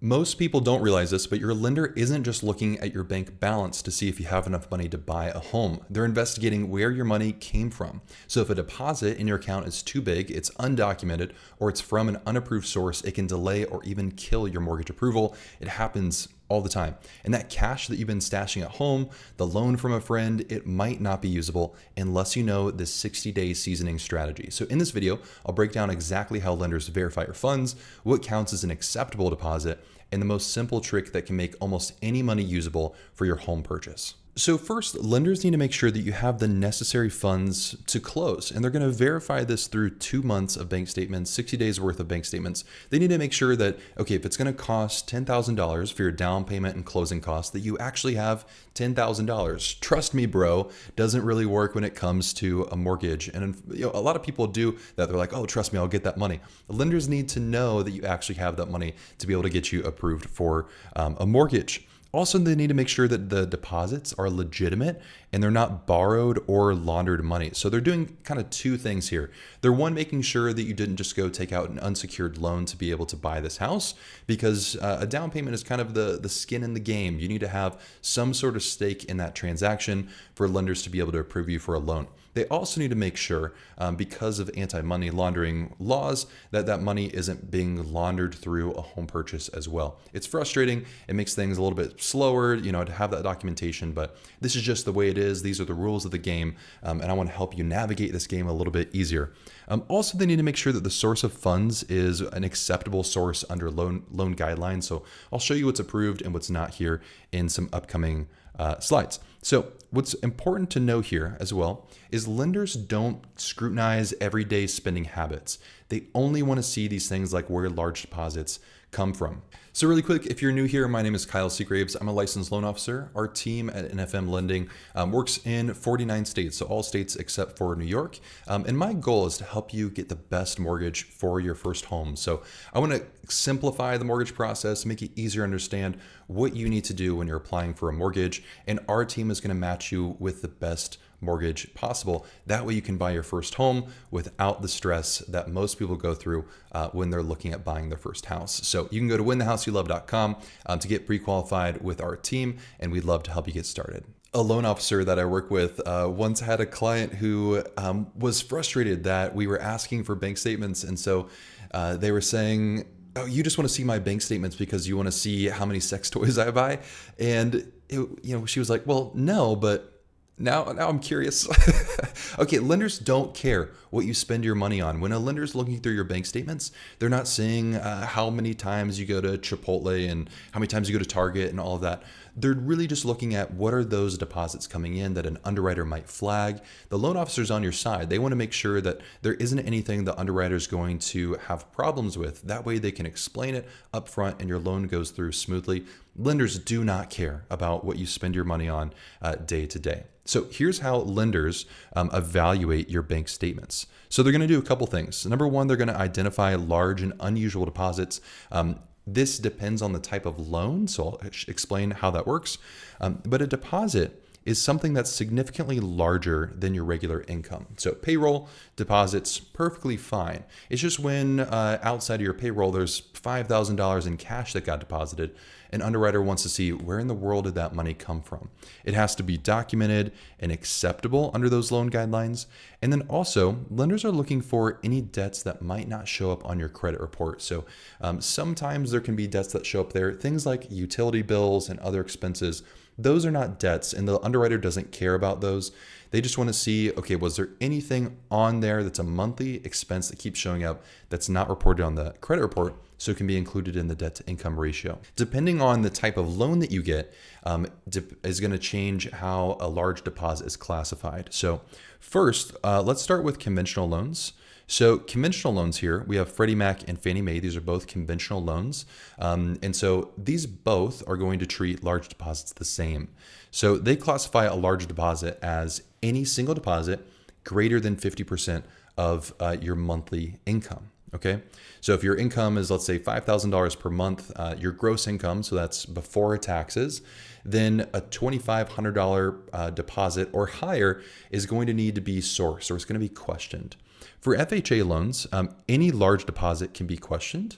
Most people don't realize this, but your lender isn't just looking at your bank balance to see if you have enough money to buy a home. They're investigating where your money came from. So if a deposit in your account is too big, it's undocumented, or it's from an unapproved source, it can delay or even kill your mortgage approval. It happens all the time. And that cash that you've been stashing at home, the loan from a friend, it might not be usable unless you know this 60-day seasoning strategy. So in this video, I'll break down exactly how lenders verify your funds, what counts as an acceptable deposit, and the most simple trick that can make almost any money usable for your home purchase. So first, lenders need to make sure that you have the necessary funds to close, and they're going to verify this through 2 months of bank statements, 60 days worth of bank statements. They need to make sure that, okay, if it's going to cost $10,000 for your down payment and closing costs, that you actually have $10,000. Trust me, bro, doesn't really work when it comes to a mortgage. And a lot of people do that. They're like, oh, trust me, I'll get that money. Lenders need to know that you actually have that money to be able to get you approved for a mortgage. Also, they need to make sure that the deposits are legitimate and they're not borrowed or laundered money. So they're doing kind of two things here. They're one, making sure that you didn't just go take out an unsecured loan to be able to buy this house, because a down payment is kind of the skin in the game. You need to have some sort of stake in that transaction for lenders to be able to approve you for a loan. They also need to make sure, because of anti-money laundering laws, that that money isn't being laundered through a home purchase as well. It's frustrating. It makes things a little bit slower, to have that documentation, but this is just the way it is. These are the rules of the game, and I want to help you navigate this game a little bit easier. Also, they need to make sure that the source of funds is an acceptable source under loan guidelines. So I'll show you what's approved and what's not here in some upcoming slides. So what's important to know here as well is lenders don't scrutinize everyday spending habits. They only want to see these things like where large deposits come from. So really quick, if you're new here, my name is Kyle Seagraves. I'm a licensed loan officer. Our team at NFM Lending works in 49 states, so all states except for New York. And my goal is to help you get the best mortgage for your first home. So I want to simplify the mortgage process, make it easier to understand what you need to do when you're applying for a mortgage. And our team is going to match you with the best mortgage possible. That way you can buy your first home without the stress that most people go through when they're looking at buying their first house. So you can go to winthehouseyoulove.com to get pre-qualified with our team, and we'd love to help you get started. A loan officer that I work with once had a client who was frustrated that we were asking for bank statements. And so they were saying, oh, you just want to see my bank statements because you want to see how many sex toys I buy. And she was like, well, no, but now I'm curious. Okay, lenders don't care what you spend your money on. When a lender's looking through your bank statements, they're not seeing how many times you go to Chipotle and how many times you go to Target and all of that. They're really just looking at what are those deposits coming in that an underwriter might flag. The loan officer's on your side. They want to make sure that there isn't anything the underwriter's going to have problems with. That way they can explain it up front and your loan goes through smoothly. Lenders do not care about what you spend your money on day to day. So here's how lenders evaluate your bank statements. So they're going to do a couple things. Number one, they're going to identify large and unusual deposits. This depends on the type of loan, so I'll explain how that works. But a deposit is something that's significantly larger than your regular income. So payroll deposits, perfectly fine. It's just when outside of your payroll, there's $5,000 in cash that got deposited. An underwriter wants to see where in the world did that money come from. It has to be documented and acceptable under those loan guidelines. And then also, lenders are looking for any debts that might not show up on your credit report. So sometimes there can be debts that show up there, things like utility bills and other expenses. Those are not debts, and the underwriter doesn't care about those. They just want to see, okay, was there anything on there that's a monthly expense that keeps showing up that's not reported on the credit report, so it can be included in the debt to income ratio. Depending on the type of loan that you get is going to change how a large deposit is classified. So first, let's start with conventional loans. So conventional loans here, we have Freddie Mac and Fannie Mae. These are both conventional loans. And so these both are going to treat large deposits the same. So they classify a large deposit as any single deposit greater than 50% of your monthly income. Okay, so if your income is, let's say, $5,000 per month, your gross income, so that's before taxes, then a $2,500 deposit or higher is going to need to be sourced, or it's going to be questioned. For FHA loans, any large deposit can be questioned.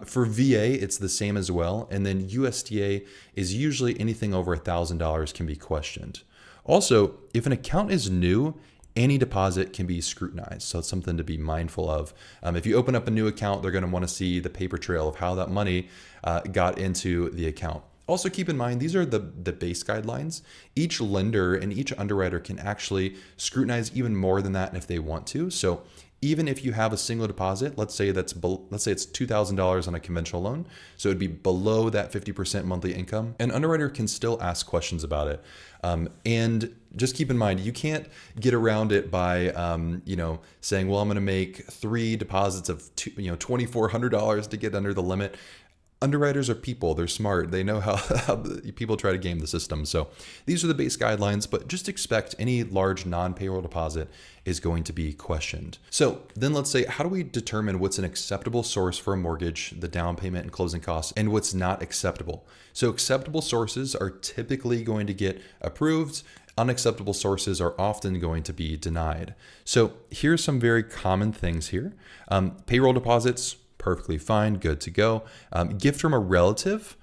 For VA, it's the same as well. And then USDA is usually anything over $1,000 can be questioned. Also, if an account is new, any deposit can be scrutinized. So it's something to be mindful of. If you open up a new account, they're going to want to see the paper trail of how that money got into the account. Also keep in mind, these are the base guidelines. Each lender and each underwriter can actually scrutinize even more than that if they want to. So even if you have a single deposit, let's say it's $2,000 on a conventional loan, so it'd be below that 50% monthly income, an underwriter can still ask questions about it. And just keep in mind, you can't get around it by, saying, well, I'm going to make 3 deposits of $2,400 to get under the limit. Underwriters are people, they're smart, they know how people try to game the system. So these are the base guidelines, but just expect any large non-payroll deposit is going to be questioned. So then let's say, how do we determine what's an acceptable source for a mortgage, the down payment and closing costs, and what's not acceptable? So acceptable sources are typically going to get approved. Unacceptable sources are often going to be denied. So here's some very common things here. Payroll deposits, perfectly fine, good to go. Gift from a relative,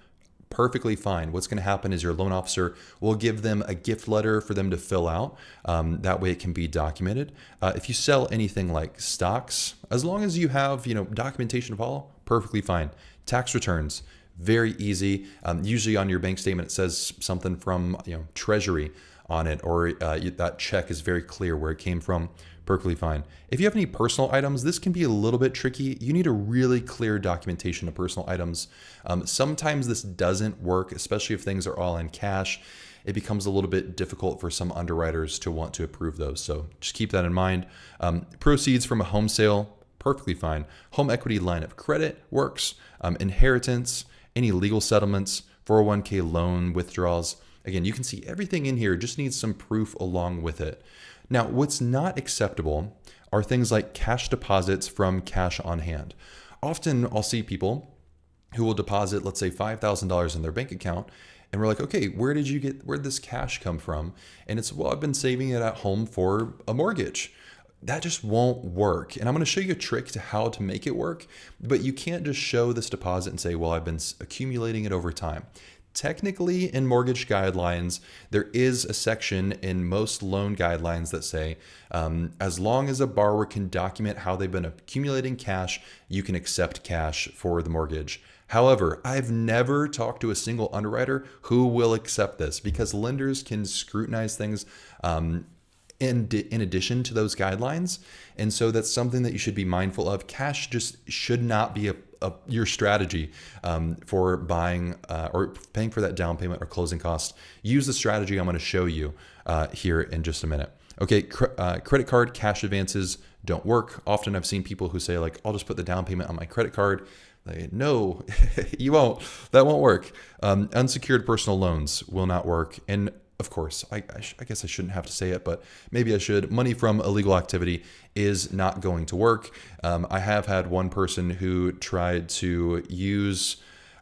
perfectly fine. What's going to happen is your loan officer will give them a gift letter for them to fill out. That way it can be documented. If you sell anything like stocks, as long as you have documentation to follow, perfectly fine. Tax returns, very easy. Usually on your bank statement it says something from Treasury on it, or that check is very clear where it came from. Perfectly fine. If you have any personal items, this can be a little bit tricky. You need a really clear documentation of personal items. Sometimes this doesn't work, especially if things are all in cash. It becomes a little bit difficult for some underwriters to want to approve those. So just keep that in mind. Proceeds from a home sale, perfectly fine. Home equity line of credit works. Inheritance, any legal settlements, 401k loan withdrawals. Again, you can see everything in here just needs some proof along with it. Now, what's not acceptable are things like cash deposits from cash on hand. Often I'll see people who will deposit, let's say $5,000 in their bank account, and we're like, okay, where'd this cash come from? And it's, well, I've been saving it at home for a mortgage. That just won't work. And I'm going to show you a trick to how to make it work, but you can't just show this deposit and say, well, I've been accumulating it over time. Technically, in mortgage guidelines, there is a section in most loan guidelines that say, as long as a borrower can document how they've been accumulating cash, you can accept cash for the mortgage. However, I've never talked to a single underwriter who will accept this, because lenders can scrutinize things in addition to those guidelines. And so that's something that you should be mindful of. Cash just should not be your strategy for buying or paying for that down payment or closing costs. Use the strategy I'm going to show you here in just a minute. Okay, credit card cash advances don't work. Often I've seen people who say, like, I'll just put the down payment on my credit card. Like, no, you won't. That won't work. Unsecured personal loans will not work. And of course, I guess I shouldn't have to say it, but maybe I should. Money from illegal activity is not going to work. I have had one person who tried to use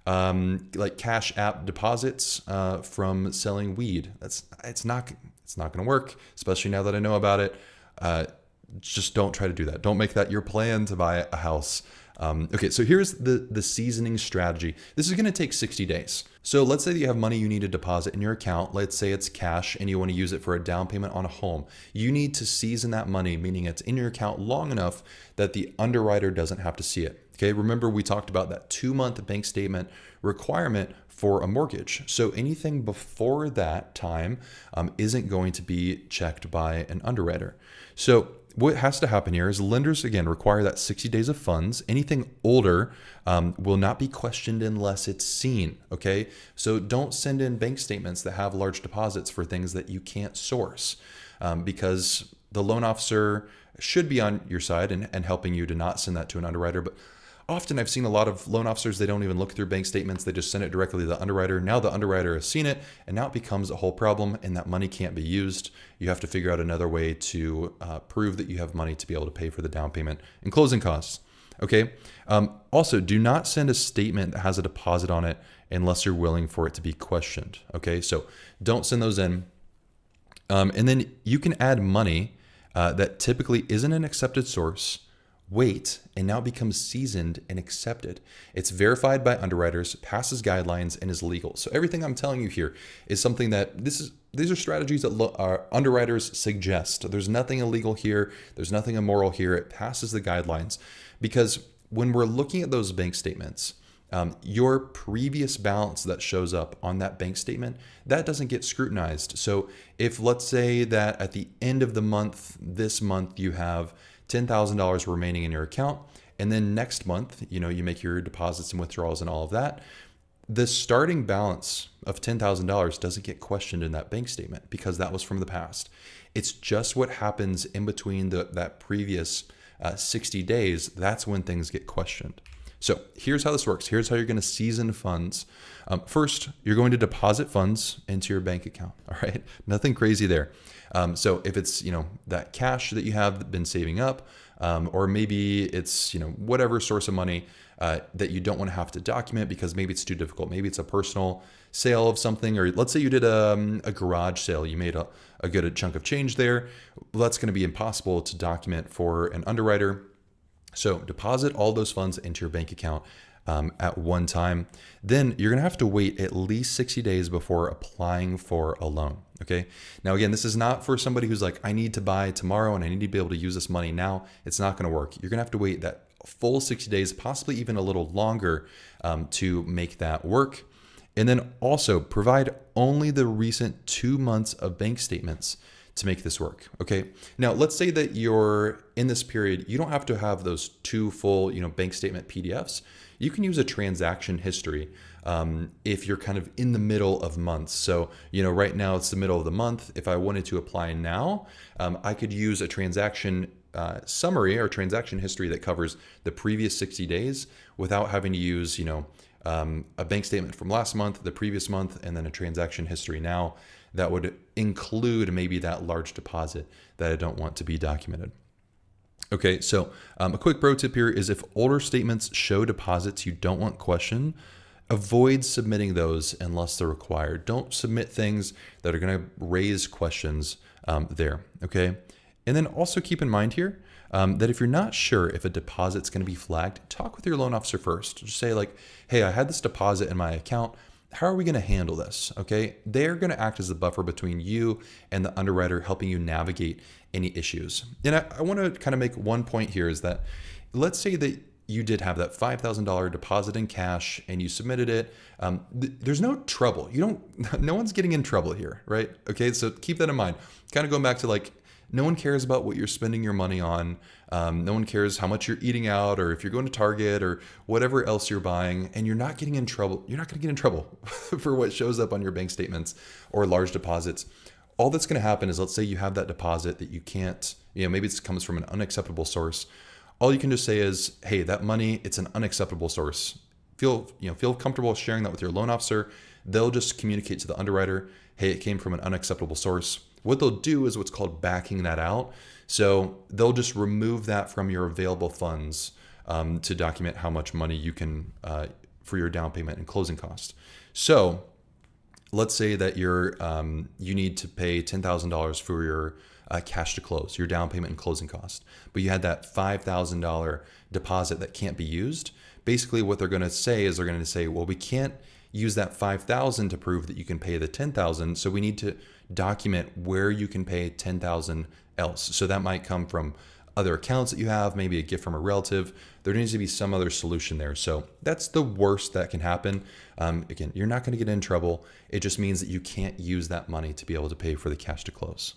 like cash app deposits from selling weed. It's not going to work, especially now that I know about it. Just don't try to do that. Don't make that your plan to buy a house. Okay, so here's the seasoning strategy. This is going to take 60 days. So let's say that you have money you need to deposit in your account. Let's say it's cash and you want to use it for a down payment on a home. You need to season that money, meaning it's in your account long enough that the underwriter doesn't have to see it. Okay, remember we talked about that 2-month bank statement requirement for a mortgage. So anything before that time isn't going to be checked by an underwriter. So what has to happen here is lenders, again, require that 60 days of funds. Anything older will not be questioned unless it's seen, okay? So don't send in bank statements that have large deposits for things that you can't source because the loan officer should be on your side and helping you to not send that to an underwriter. But often I've seen a lot of loan officers, they don't even look through bank statements. They just send it directly to the underwriter. Now the underwriter has seen it, and now it becomes a whole problem, and that money can't be used. You have to figure out another way to prove that you have money to be able to pay for the down payment and closing costs. Okay. Also, do not send a statement that has a deposit on it unless you're willing for it to be questioned. Okay. So don't send those in. And then you can add money that typically isn't an accepted source wait, and now becomes seasoned and accepted. It's verified by underwriters, passes guidelines, and is legal. So everything I'm telling you here is something that these are strategies that underwriters suggest. There's nothing illegal here. There's nothing immoral here. It passes the guidelines because when we're looking at those bank statements, your previous balance that shows up on that bank statement, that doesn't get scrutinized. So if let's say that at the end of the month, this month, you have $10,000 remaining in your account, and then next month, you make your deposits and withdrawals and all of that, the starting balance of $10,000 doesn't get questioned in that bank statement because that was from the past. It's just what happens in between that previous 60 days. That's when things get questioned. So here's how this works. Here's how you're going to season funds. First, you're going to deposit funds into your bank account. All right, nothing crazy there. So if it's that cash that you have been saving up, or maybe it's whatever source of money that you don't want to have to document because maybe it's too difficult. Maybe it's a personal sale of something, or let's say you did a garage sale. You made a good chunk of change there. Well, that's going to be impossible to document for an underwriter. So deposit all those funds into your bank account at one time. Then you're going to have to wait at least 60 days before applying for a loan. Okay. Now, again, this is not for somebody who's like, I need to buy tomorrow and I need to be able to use this money now. It's not going to work. You're going to have to wait that full 60 days, possibly even a little longer to make that work. And then also provide only the recent 2 months of bank statements to make this work. Okay. Now let's say that you're in this period, you don't have to have those 2 full, bank statement PDFs. You can use a transaction history if you're kind of in the middle of months. So, right now it's the middle of the month. If I wanted to apply now, I could use a transaction summary or transaction history that covers the previous 60 days without having to use, a bank statement from last month, the previous month, and then a transaction history now that would include maybe that large deposit that I don't want to be documented. Okay, so a quick pro tip here is if older statements show deposits you don't want questioned, avoid submitting those unless they're required. Don't submit things that are going to raise questions there, okay? And then also keep in mind here that if you're not sure if a deposit's going to be flagged, talk with your loan officer first. Just say like, hey, I had this deposit in my account. How are we going to handle this? Okay. They're going to act as the buffer between you and the underwriter, helping you navigate any issues. And I want to kind of make one point here is that let's say that you did have that $5,000 deposit in cash and you submitted it. There's no trouble. No one's getting in trouble here, right? Okay. So keep that in mind. Kind of going back to like, no one cares about what you're spending your money on. No one cares how much you're eating out or if you're going to Target or whatever else you're buying, and you're not getting in trouble. You're not going to get in trouble for what shows up on your bank statements or large deposits. All that's going to happen is, let's say you have that deposit that you can't, maybe it comes from an unacceptable source. All you can just say is, hey, that money, it's an unacceptable source. Feel comfortable sharing that with your loan officer. They'll just communicate to the underwriter, hey, it came from an unacceptable source. What they'll do is what's called backing that out. So they'll just remove that from your available funds to document how much money you can for your down payment and closing costs. So let's say that you need to pay $10,000 for your cash to close, your down payment and closing cost, but you had that $5,000 deposit that can't be used. Basically, what they're going to say is well, we can't use that $5,000 to prove that you can pay the $10,000. So we need to document where you can pay $10,000 else. So that might come from other accounts that you have, maybe a gift from a relative. There needs to be some other solution there. So that's the worst that can happen. Again, you're not going to get in trouble. It just means that you can't use that money to be able to pay for the cash to close.